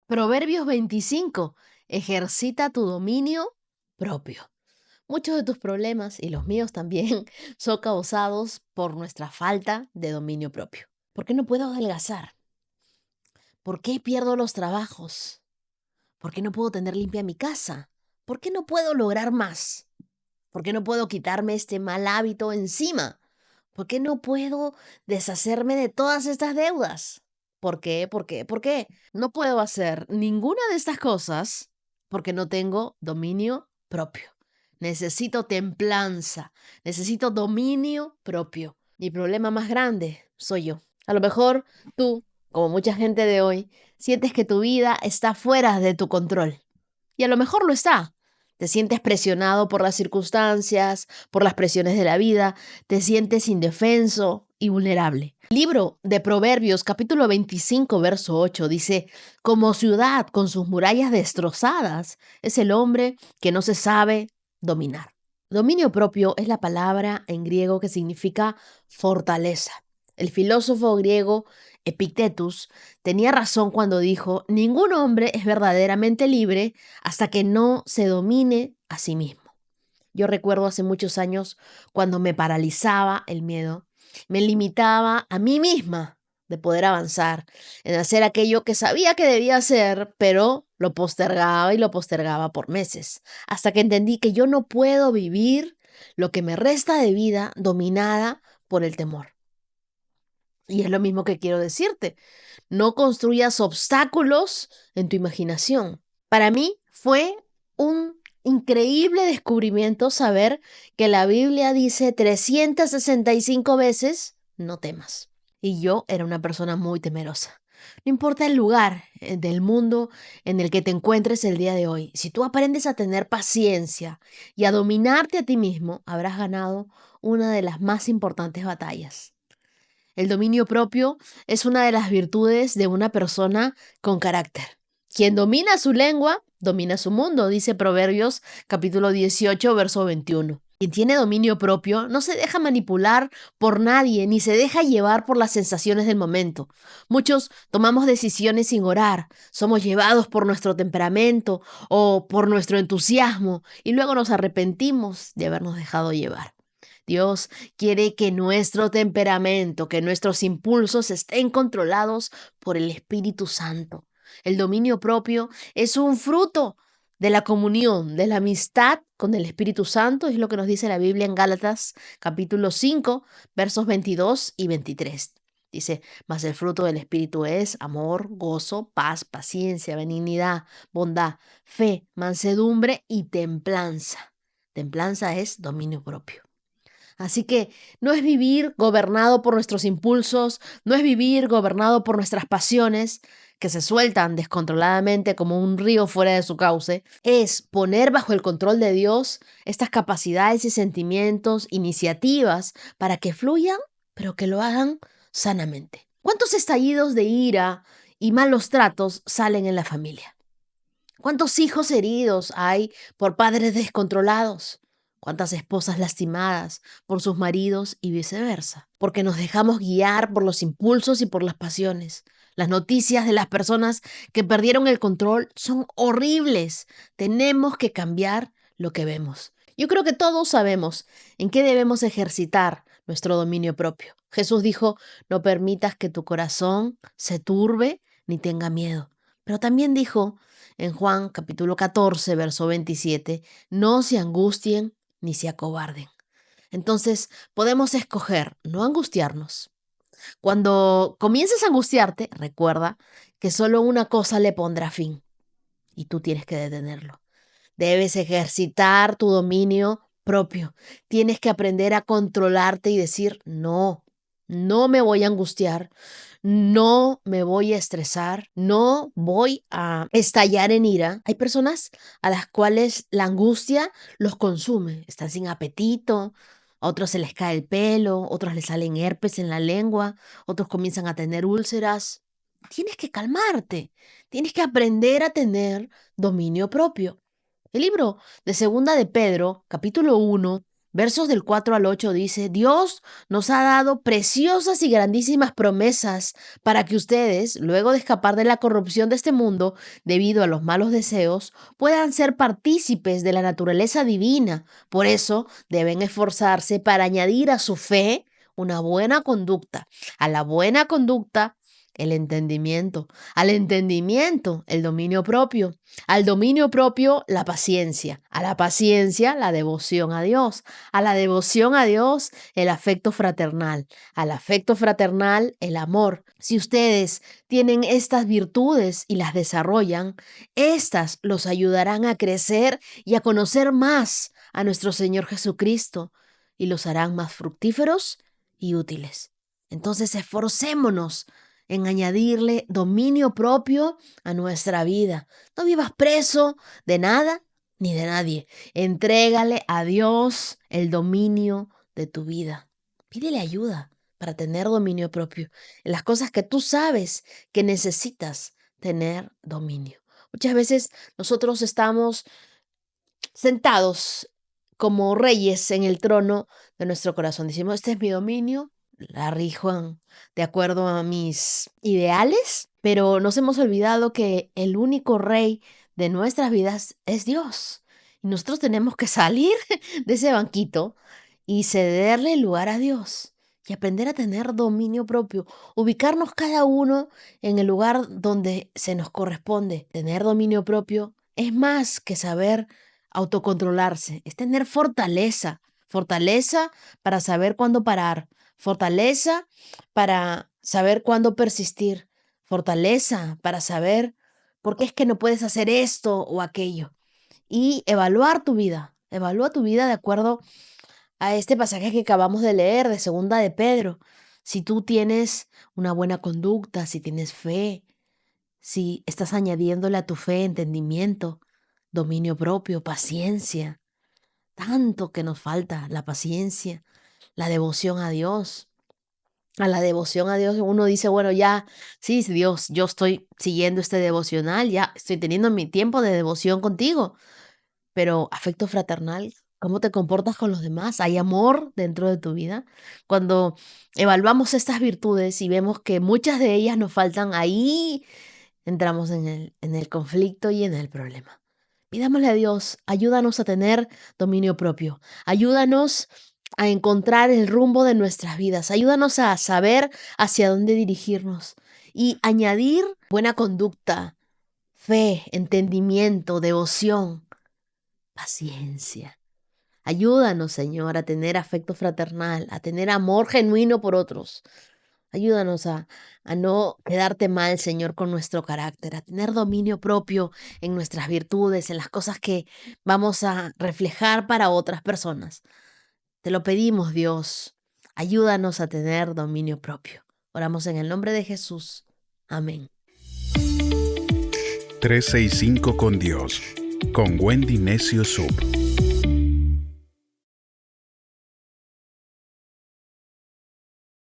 Proverbios 25. Ejercita tu dominio propio. Muchos de tus problemas, y los míos también, son causados por nuestra falta de dominio propio. ¿Por qué no puedo adelgazar? ¿Por qué pierdo los trabajos? ¿Por qué no puedo tener limpia mi casa? ¿Por qué no puedo lograr más? ¿Por qué no puedo quitarme este mal hábito encima? ¿Por qué no puedo deshacerme de todas estas deudas? ¿Por qué? ¿Por qué? ¿Por qué? No puedo hacer ninguna de estas cosas porque no tengo dominio propio. Necesito templanza, necesito dominio propio. Mi problema más grande soy yo. A lo mejor tú, como mucha gente de hoy, sientes que tu vida está fuera de tu control. Y a lo mejor lo está. Te sientes presionado por las circunstancias, por las presiones de la vida, te sientes indefenso y vulnerable. Libro de Proverbios, capítulo 25, verso 8, dice, como ciudad con sus murallas destrozadas, es el hombre que no se sabe dominar. Dominio propio es la palabra en griego que significa fortaleza. El filósofo griego Epictetus tenía razón cuando dijo, ningún hombre es verdaderamente libre hasta que no se domine a sí mismo. Yo recuerdo hace muchos años cuando me paralizaba el miedo, me limitaba a mí misma de poder avanzar, en hacer aquello que sabía que debía hacer, pero lo postergaba y lo postergaba por meses, hasta que entendí que yo no puedo vivir lo que me resta de vida dominada por el temor. Y es lo mismo que quiero decirte. No construyas obstáculos en tu imaginación. Para mí fue un increíble descubrimiento saber que la Biblia dice 365 veces, no temas. Y yo era una persona muy temerosa. No importa el lugar del mundo en el que te encuentres el día de hoy, si tú aprendes a tener paciencia y a dominarte a ti mismo, habrás ganado una de las más importantes batallas. El dominio propio es una de las virtudes de una persona con carácter. Quien domina su lengua, domina su mundo, dice Proverbios capítulo 18, verso 21. Quien tiene dominio propio no se deja manipular por nadie ni se deja llevar por las sensaciones del momento. Muchos tomamos decisiones sin orar, somos llevados por nuestro temperamento o por nuestro entusiasmo y luego nos arrepentimos de habernos dejado llevar. Dios quiere que nuestro temperamento, que nuestros impulsos estén controlados por el Espíritu Santo. El dominio propio es un fruto de la comunión, de la amistad con el Espíritu Santo, es lo que nos dice la Biblia en Gálatas capítulo 5, versos 22 y 23. Dice, mas el fruto del Espíritu es amor, gozo, paz, paciencia, benignidad, bondad, fe, mansedumbre y templanza. Templanza es dominio propio. Así que no es vivir gobernado por nuestros impulsos, no es vivir gobernado por nuestras pasiones que se sueltan descontroladamente como un río fuera de su cauce, es poner bajo el control de Dios estas capacidades y sentimientos, iniciativas para que fluyan, pero que lo hagan sanamente. ¿Cuántos estallidos de ira y malos tratos salen en la familia? ¿Cuántos hijos heridos hay por padres descontrolados? ¿Cuántas esposas lastimadas por sus maridos y viceversa? Porque nos dejamos guiar por los impulsos y por las pasiones. Las noticias de las personas que perdieron el control son horribles. Tenemos que cambiar lo que vemos. Yo creo que todos sabemos en qué debemos ejercitar nuestro dominio propio. Jesús dijo, no permitas que tu corazón se turbe ni tenga miedo. Pero también dijo, en Juan capítulo 14, verso 27, no se angustien ni se acobarden. Entonces podemos escoger no angustiarnos. Cuando comiences a angustiarte, recuerda que solo una cosa le pondrá fin y tú tienes que detenerlo. Debes ejercitar tu dominio propio. Tienes que aprender a controlarte y decir, no, no me voy a angustiar, no me voy a estresar, no voy a estallar en ira. Hay personas a las cuales la angustia los consume. Están sin apetito, a otros se les cae el pelo, otros les salen herpes en la lengua, otros comienzan a tener úlceras. Tienes que calmarte, tienes que aprender a tener dominio propio. El libro de Segunda de Pedro, capítulo 1, Versos del 4 al 8 dice, Dios nos ha dado preciosas y grandísimas promesas para que ustedes, luego de escapar de la corrupción de este mundo debido a los malos deseos, puedan ser partícipes de la naturaleza divina. Por eso deben esforzarse para añadir a su fe una buena conducta, a la buena conducta el entendimiento, al entendimiento el dominio propio, al dominio propio la paciencia, a la paciencia la devoción a Dios, a la devoción a Dios el afecto fraternal, al afecto fraternal el amor. Si ustedes tienen estas virtudes y las desarrollan, estas los ayudarán a crecer y a conocer más a nuestro Señor Jesucristo y los harán más fructíferos y útiles. Entonces esforcémonos en añadirle dominio propio a nuestra vida. No vivas preso de nada ni de nadie. Entrégale a Dios el dominio de tu vida. Pídele ayuda para tener dominio propio en las cosas que tú sabes que necesitas tener dominio. Muchas veces nosotros estamos sentados como reyes en el trono de nuestro corazón. Decimos, este es mi dominio, la rijo de acuerdo a mis ideales, pero nos hemos olvidado que el único rey de nuestras vidas es Dios. Y nosotros tenemos que salir de ese banquito y cederle el lugar a Dios y aprender a tener dominio propio, ubicarnos cada uno en el lugar donde se nos corresponde. Tener dominio propio es más que saber autocontrolarse, es tener fortaleza, fortaleza para saber cuándo parar, fortaleza para saber cuándo persistir, fortaleza para saber por qué es que no puedes hacer esto o aquello y evaluar tu vida. Evalúa tu vida de acuerdo a este pasaje que acabamos de leer de Segunda de Pedro. Si tú tienes una buena conducta, si tienes fe, si estás añadiéndole a tu fe entendimiento, dominio propio, paciencia, tanto que nos falta la paciencia, la devoción a Dios. A la devoción a Dios uno dice, bueno, ya, sí, Dios, yo estoy siguiendo este devocional, ya estoy teniendo mi tiempo de devoción contigo, pero afecto fraternal, ¿cómo te comportas con los demás? ¿Hay amor dentro de tu vida? Cuando evaluamos estas virtudes y vemos que muchas de ellas nos faltan, ahí entramos en el conflicto y en el problema. Pidámosle a Dios, ayúdanos a tener dominio propio, ayúdanos a encontrar el rumbo de nuestras vidas, ayúdanos a saber hacia dónde dirigirnos y añadir buena conducta, fe, entendimiento, devoción, paciencia. Ayúdanos, Señor, a tener afecto fraternal, a tener amor genuino por otros. Ayúdanos a no quedarte mal, Señor, con nuestro carácter, a tener dominio propio en nuestras virtudes, en las cosas que vamos a reflejar para otras personas. Te lo pedimos, Dios. Ayúdanos a tener dominio propio. Oramos en el nombre de Jesús. Amén. 365 con Dios, con Wendy Necio Sub.